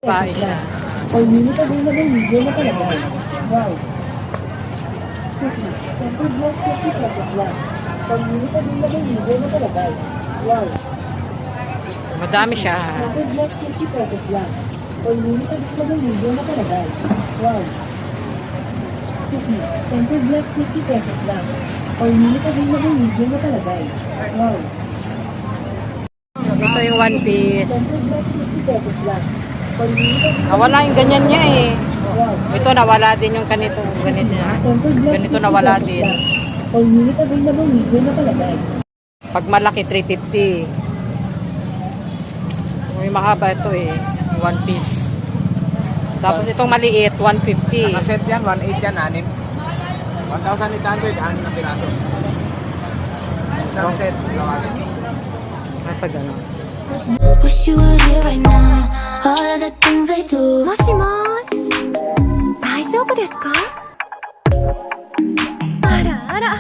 Bae siya. Or unit available, medium na talaga. Wow. Temper glass 50 pesos lang. Or unit available, medium na talaga. Wow. Madami siya. Temper glass 50 pesos lang. Or unit available, medium na talaga. Wow. Suki, temper glass 50 pesos lang. Or unit available, medium na talaga. Wow. Ito yung one piece. Temper glass 50 pesos lang. Or unit available, Nawala yung ganyan niya eh. wow. Ito nawala din yung ganito. Ganito niya. Temper glass Ganito 50 nawala pesos din. lang. Or unit available, medium na talaga. Pag malaki, 350. May mahaba ito eh. One piece. Tapos itong maliit, 150. Nakaset yan, 1.8 yan, 6. 1,800, 6 na piraso. Isang set, gawagin. Ay, pag ano. Wish you were here right now. All of the things I do. もしもーし、大丈夫ですか？あらあら、